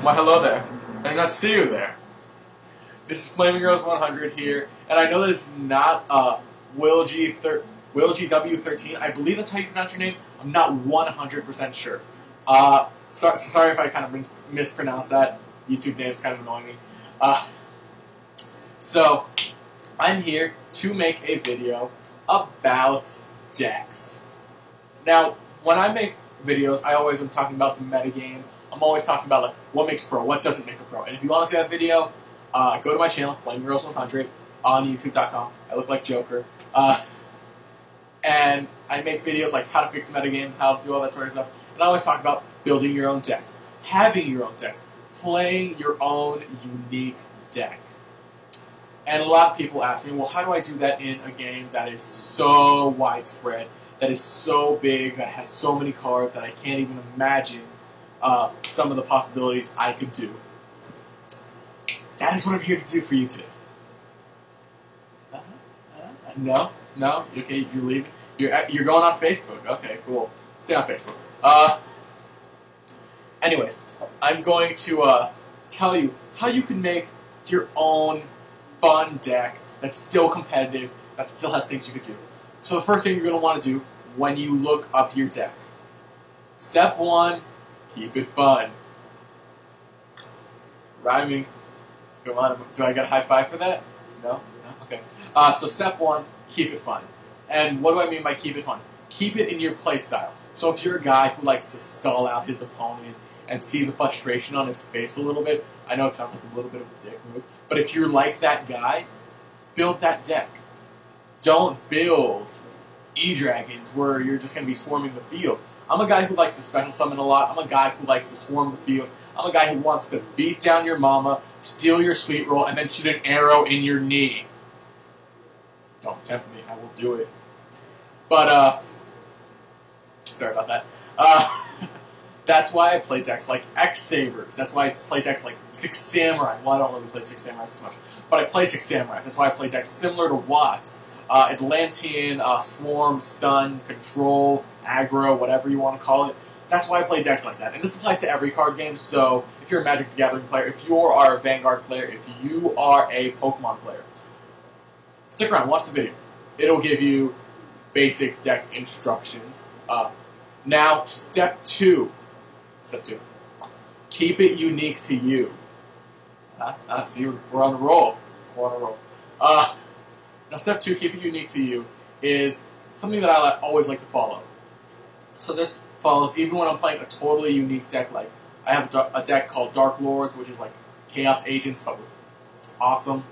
Why, hello there. I did not see you there. This is FlamingRose100 here, and I know this is not Will GW13. I believe that's how you pronounce your name. I'm not 100% sure. Sorry if I kind of mispronounced that. YouTube name's kind of annoying me. So, I'm here to make a video about decks. Now, when I make videos, I always am talking about the metagame. I'm always talking about like what makes a pro, what doesn't make a pro. And if you want to see that video, go to my channel, FlamingRose100, on YouTube.com. I look like Joker. And I make videos like how to fix the metagame, how to do all that sort of stuff. And I always talk about building your own decks, having your own decks, playing your own unique deck. And a lot of people ask me, well, how do I do that in a game that is so widespread, that is so big, that has so many cards that I can't even imagine some of the possibilities I could do? That is what I'm here to do for you today. No? Okay, you're leaving. You're going on Facebook. Okay, cool. Stay on Facebook. Anyways, I'm going to tell you how you can make your own fun deck that's still competitive, that still has things you could do. So the first thing you're going to want to do when you look up your deck. Step 1, keep it fun. Rhyming. Come on, do I get a high five for that? No? Okay. So step 1, keep it fun. And what do I mean by keep it fun? Keep it in your playstyle. So if you're a guy who likes to stall out his opponent and see the frustration on his face a little bit, I know it sounds like a little bit of a dick move, but if you're like that guy, build that deck. Don't build E-Dragons where you're just going to be swarming the field. I'm a guy who likes to special summon a lot. I'm a guy who likes to swarm the field. I'm a guy who wants to beat down your mama, steal your sweet roll, and then shoot an arrow in your knee. Don't tempt me. I will do it. But, sorry about that. That's why I play decks like X-Sabers. That's why I play decks like Six Samurai. Well, I don't really play Six Samurais as much, but I play Six Samurais. That's why I play decks similar to Watts. Atlantean, Swarm, Stun, Control, Aggro, whatever you want to call it. That's why I play decks like that. And this applies to every card game, so if you're a Magic the Gathering player, if you are a Vanguard player, if you are a Pokemon player, stick around, watch the video. It'll give you basic deck instructions. Now, step 2. Keep it unique to you. See, we're on the roll. Now, step 2, keep it unique to you, is something that I always like to follow. So this follows, even when I'm playing a totally unique deck, like I have a deck called Dark Lords, which is like Chaos Agents, but awesome.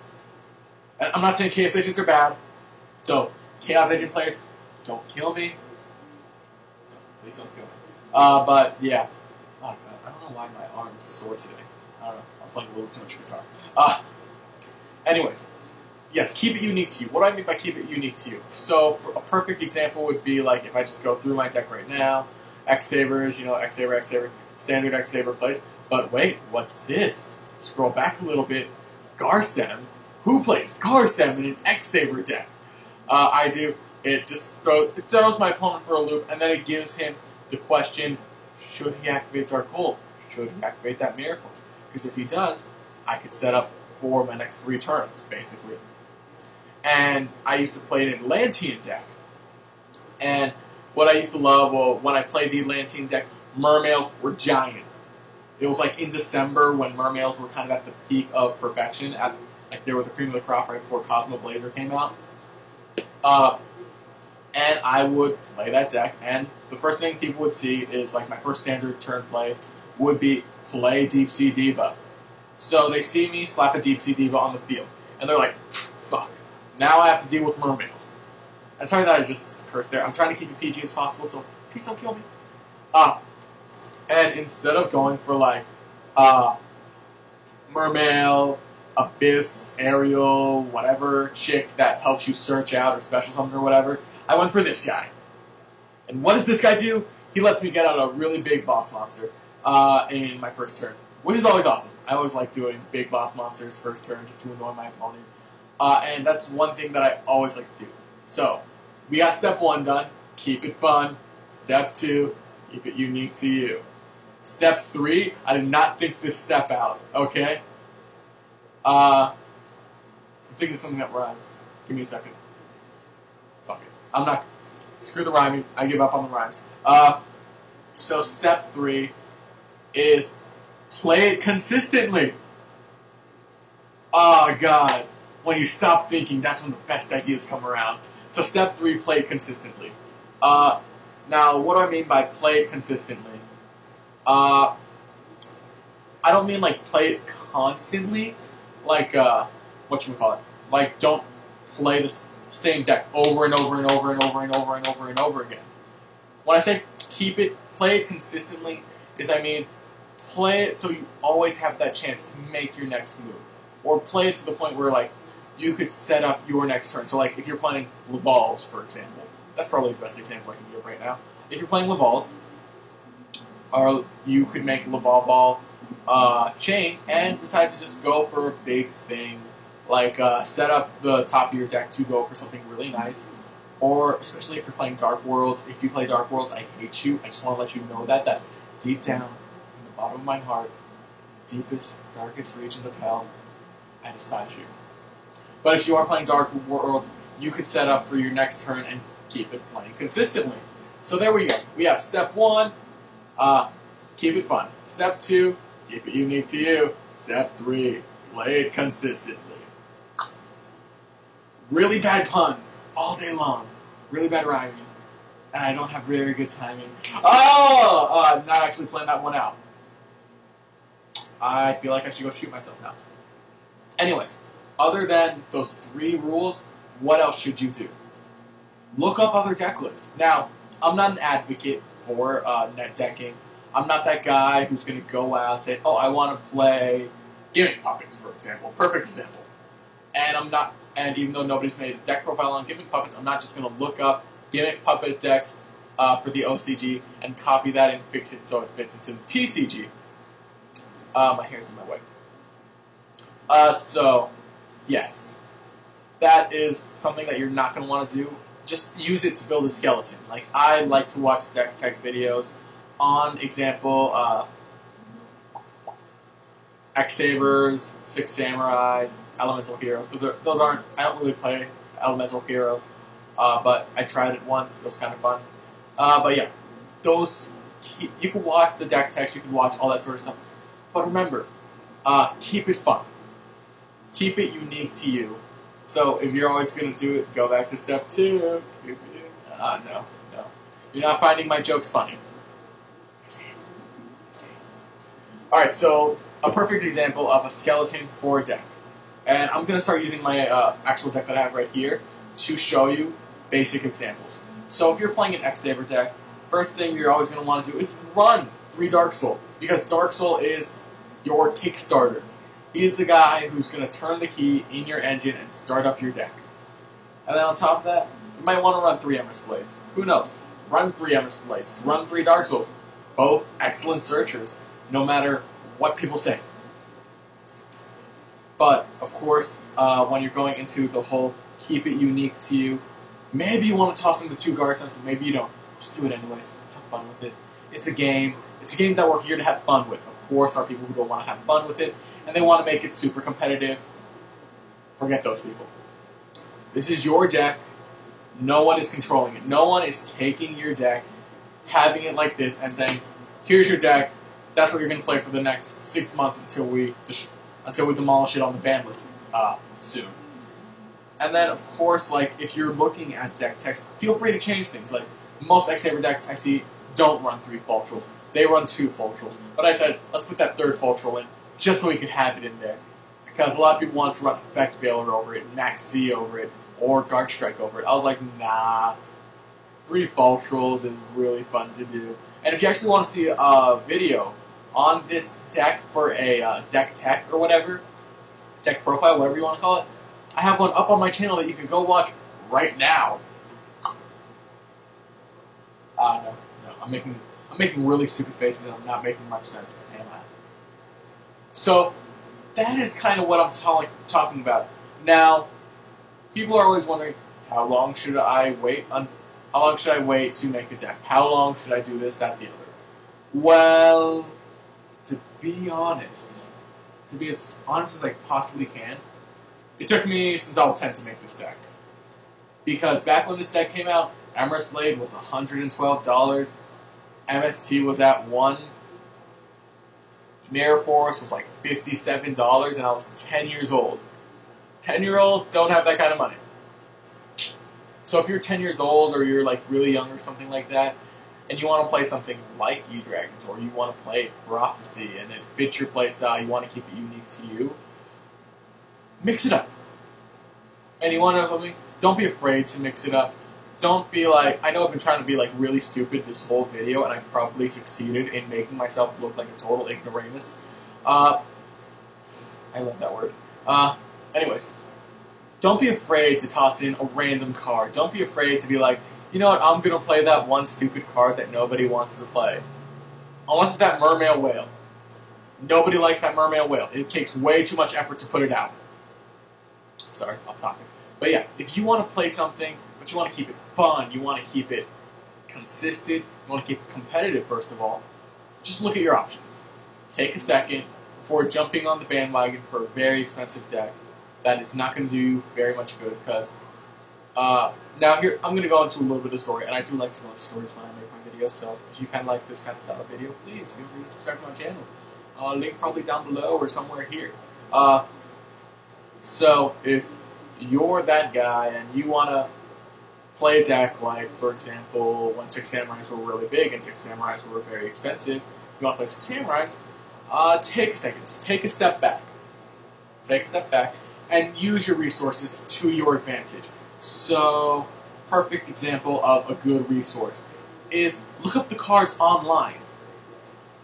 And I'm not saying Chaos Agents are bad, so Chaos Agent players, don't kill me. Please don't kill me. But yeah. Oh, God. I don't know why my arm is sore today. I don't know. I'm playing a little too much guitar. Anyways. Yes, keep it unique to you. What do I mean by keep it unique to you? So, for a perfect example would be like if I just go through my deck right now, X-Sabers, X-Saber, standard X-Saber plays. But wait, what's this? Scroll back a little bit. Garsem? Who plays Garsem in an X-Saber deck? I do. It just throws my opponent for a loop, and then it gives him the question, should he activate Dark Hole? Should he activate that Miracles? Because if he does, I could set up for my next 3 turns, basically. And I used to play an Atlantean deck. And what I used to love, well, when I played the Atlantean deck, Mermails were giant. It was like in December when Mermails were kind of at the peak of perfection. Like they were the cream of the crop right before Cosmo Blazer came out. And I would play that deck, and the first thing people would see is, like, my first standard turn play would be play Deep Sea Diva. So they see me slap a Deep Sea Diva on the field, and they're like, fuck, now I have to deal with Mermails. And sorry that I just cursed there. I'm trying to keep it PG as possible, so please don't kill me. And instead of going for, like, Mermail, Abyss, Ariel, whatever chick that helps you search out or special summon or whatever, I went for this guy. And what does this guy do? He lets me get out a really big boss monster in my first turn, which is always awesome. I always like doing big boss monsters first turn just to annoy my opponent. And that's one thing that I always like to do. So, we got step 1 done. Keep it fun. Step 2, keep it unique to you. Step 3, I did not think this step out, okay? I'm thinking of something that rhymes. Give me a second. Fuck it. I'm not... Screw the rhyming. I give up on the rhymes. So step 3 is play it consistently. Oh, God. When you stop thinking, that's when the best ideas come around. So step 3, play it consistently. Now, what do I mean by play it consistently? I don't mean like play it constantly, like whatchamacallit. Like don't play the same deck over and over and over and over and over and over and over again. When I say play it consistently, I mean play it till you always have that chance to make your next move, or play it to the point where like you could set up your next turn. So like if you're playing Laval's, for example, that's probably the best example I can give right now. If you're playing Laval's, or you could make Laval Ball chain and decide to just go for a big thing, like set up the top of your deck to go for something really nice. Or especially if you're playing Dark Worlds, if you play Dark Worlds, I hate you. I just want to let you know that deep down in the bottom of my heart, deepest, darkest regions of hell, I despise you. But if you are playing Dark Worlds, you could set up for your next turn and keep it playing consistently. So there we go. We have step 1. Keep it fun. Step 2, keep it unique to you. Step 3, play it consistently. Really bad puns all day long. Really bad rhyming. And I don't have very good timing. I'm not actually playing that one out. I feel like I should go shoot myself now. Anyways, other than those 3 rules, what else should you do? Look up other deck lists. Now, I'm not an advocate for net decking. I'm not that guy who's going to go out and say, oh, I want to play Gimmick Puppets, for example. Perfect example. And even though nobody's made a deck profile on Gimmick Puppets, I'm not just going to look up Gimmick Puppet decks for the OCG and copy that and fix it so it fits into the TCG. My hair's in my way. So, yes. That is something that you're not going to want to do. Just use it to build a skeleton. Like, I like to watch deck tech videos on, example, X-Sabers, Six Samurais, Elemental Heroes. Those aren't, I don't really play Elemental Heroes, but I tried it once. It was kind of fun. But yeah, you can watch the deck techs, you can watch all that sort of stuff. But remember, keep it fun. Keep it unique to you. So if you're always going to do it, go back to step 2. No. You're not finding my jokes funny. Alright, so a perfect example of a skeleton for a deck. And I'm going to start using my actual deck that I have right here to show you basic examples. So if you're playing an X-Saber deck, first thing you're always going to want to do is run 3 Dark Soul. Because Dark Soul is your Kickstarter. He's the guy who's going to turn the key in your engine and start up your deck. And then on top of that, you might want to run 3 Empress Blades. Who knows? Run 3 Empress Blades. Run 3 Dark Souls. Both excellent searchers, no matter what people say. But, of course, when you're going into the whole keep it unique to you, maybe you want to toss them to 2 guard centers, maybe you don't. Just do it anyways. Have fun with it. It's a game. It's a game that we're here to have fun with. Of course, there are people who don't want to have fun with it, and they want to make it super competitive. Forget those people. This is your deck. No one is controlling it. No one is taking your deck, having it like this, and saying, here's your deck. That's what you're going to play for the next 6 months until we demolish it on the ban list soon. And then, of course, like if you're looking at deck text, feel free to change things. Like most X-Saber decks I see don't run 3 Fultrals. They run 2 Fultrals. But I said, let's put that 3rd Fultral in, just so we could have it in there. Because a lot of people want to run Effect Veiler over it, Max Z over it, or Guard Strike over it. I was like, nah. 3 Fultrals is really fun to do. And if you actually want to see a video on this deck for a deck tech or whatever, deck profile, whatever you want to call it, I have one up on my channel that you can go watch right now. No. I'm making really stupid faces and I'm not making much sense, am I? So, that is kind of what I'm talking about. Now, people are always wondering, how long should I wait to make a deck? How long should I do this, that, the other? Well, to be honest, to be as honest as I possibly can, it took me since I was 10 to make this deck. Because back when this deck came out, Amherst Blade was $112, MST was at 1, Mirror Force was like $57, and I was 10 years old. 10-year-olds don't have that kind of money. So if you're 10 years old, or you're like really young or something like that, and you want to play something like E-Dragons, or you want to play Prophecy, and it fits your playstyle, you want to keep it unique to you, mix it up. And you want to know something? Don't be afraid to mix it up. Don't be like, I know I've been trying to be like really stupid this whole video, and I've probably succeeded in making myself look like a total ignoramus. I love that word. Anyways, don't be afraid to toss in a random card. Don't be afraid to be like, you know what, I'm going to play that one stupid card that nobody wants to play. Unless it's that Mermail Whale. Nobody likes that Mermail Whale. It takes way too much effort to put it out. Sorry, off topic. But yeah, if you want to play something, but you want to keep it fun, you want to keep it consistent, you want to keep it competitive first of all, just look at your options. Take a second before jumping on the bandwagon for a very expensive deck that is not going to do you very much good, because now here, I'm going to go into a little bit of story, and I do like to go into stories when I make my videos, so if you kind of like this kind of style of video, please feel free to subscribe to my channel. Link probably down below or somewhere here. So if you're that guy and you want to play a deck like, for example, when 6 Samurais were really big and 6 Samurais were very expensive, you want to play 6 Samurais, take a second, take a step back. Take a step back and use your resources to your advantage. So, perfect example of a good resource is look up the cards online.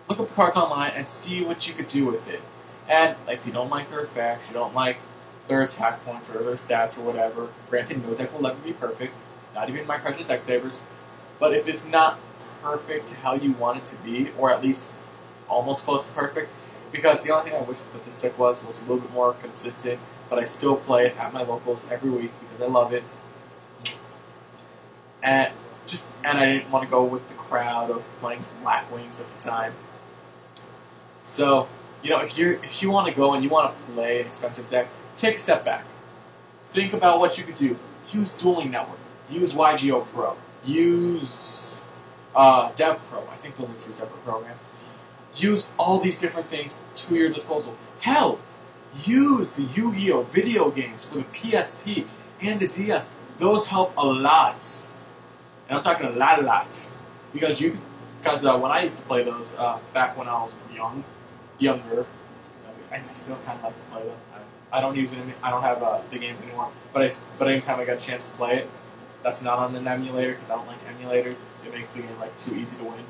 Look up the cards online and see what you could do with it. And if you don't like their effects, you don't like their attack points or their stats or whatever, granted no deck will ever be perfect, not even my precious X-Sabers, but if it's not perfect to how you want it to be, or at least almost close to perfect, because the only thing I wish that this deck was a little bit more consistent, but I still play it at my locals every week because I love it. And I didn't want to go with the crowd of playing Black Wings at the time. So, you know, if you want to go and you want to play an expensive deck, take a step back. Think about what you could do. Use Dueling Network. Use YGO Pro. Use Dev Pro. I think those are two separate programs. Use all these different things to your disposal. Hell, use the Yu-Gi-Oh! Video games for the PSP and the DS. Those help a lot. And I'm talking a lot. Because when I used to play those back when I was younger, I still kind of like to play them. I don't use it. I don't have the games anymore. But anytime I got a chance to play it, that's not on an emulator because I don't like emulators. It makes the game like too easy to win.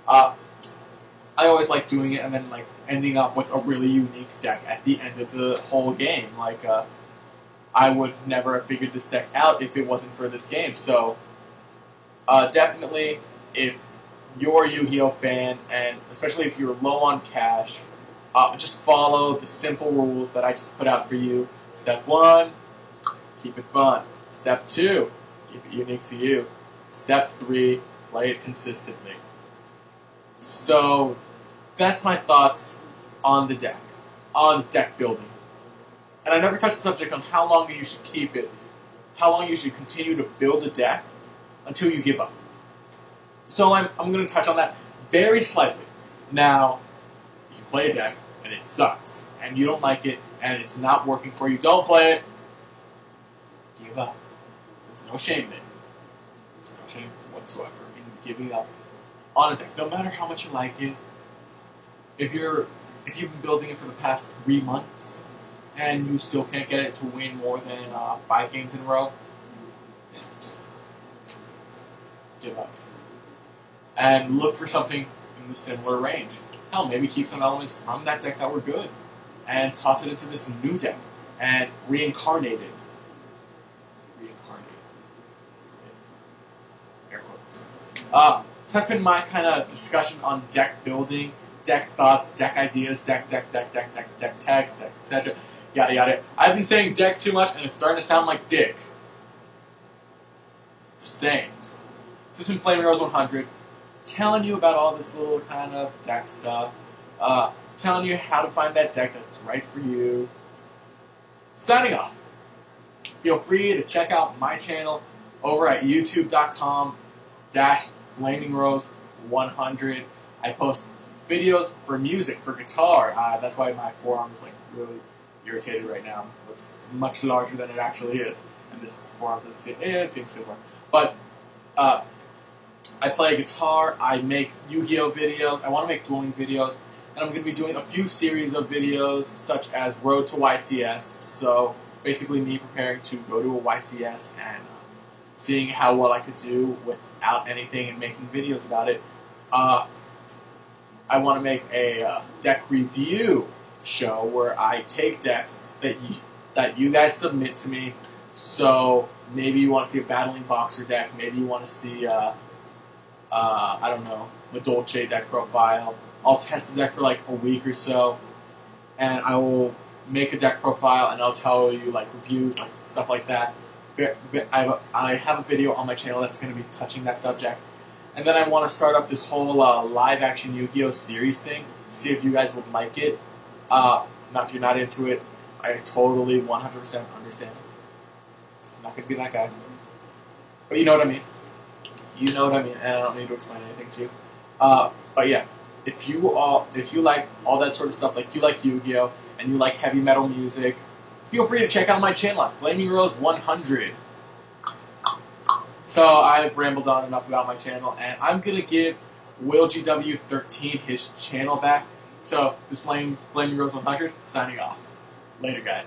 I always like doing it and then like ending up with a really unique deck at the end of the whole game. Like I would never have figured this deck out if it wasn't for this game. So definitely, if you're a Yu-Gi-Oh fan, and especially if you're low on cash, just follow the simple rules that I just put out for you. Step 1, keep it fun. Step 2, keep it unique to you. Step 3, play it consistently. So, that's my thoughts on the deck, on deck building. And I never touched the subject on how long you should keep it, how long you should continue to build a deck until you give up. So I'm going to touch on that very slightly. Now, if you play a deck and it sucks, and you don't like it, and it's not working for you, don't play it. Give up. There's no shame in it. There's no shame whatsoever in giving up on a deck, no matter how much you like it. If you've been building it for the past 3 months, and you still can't get it to win more than 5 games in a row, just give up. And look for something in the similar range. Hell, maybe keep some elements from that deck that were good, and toss it into this new deck, and reincarnate it. Air quotes. So that's been my kind of discussion on deck building, deck thoughts, deck ideas, deck tags, deck, etc. Yada yada. I've been saying deck too much, and it's starting to sound like dick. Just saying. This has been FlamingRose100, telling you about all this little kind of deck stuff. telling you how to find that deck that's right for you. Signing off. Feel free to check out my channel over at youtube.com/FlamingRose100. I post videos for music, for guitar. That's why my forearm is like really irritated right now. It's much larger than it actually is. And this forearm doesn't seem, it seems similar. But I play guitar, I make Yu-Gi-Oh videos, I want to make dueling videos, and I'm going to be doing a few series of videos such as Road to YCS, so basically me preparing to go to a YCS and seeing how well I could do without anything and making videos about it. I want to make a deck review show where I take decks that you guys submit to me. So maybe you want to see a battling boxer deck, maybe you want to see I don't know, the Dolce deck profile. I'll test the deck for like a week or so, and I will make a deck profile and I'll tell you like reviews, like stuff like that. I have a video on my channel that's going to be touching that subject. And then I want to start up this whole live action Yu-Gi-Oh series thing, see if you guys would like it. Now if you're not into it, I totally 100% understand. I'm not going to be that guy. But you know what I mean. You know what I mean, and I don't need to explain anything to you. But yeah, if you like all that sort of stuff, like you like Yu-Gi-Oh, and you like heavy metal music, feel free to check out my channel at FlamingRose100. So I've rambled on enough about my channel, and I'm gonna give WillGW13 his channel back. So this is FlamingRose100 signing off. Later, guys.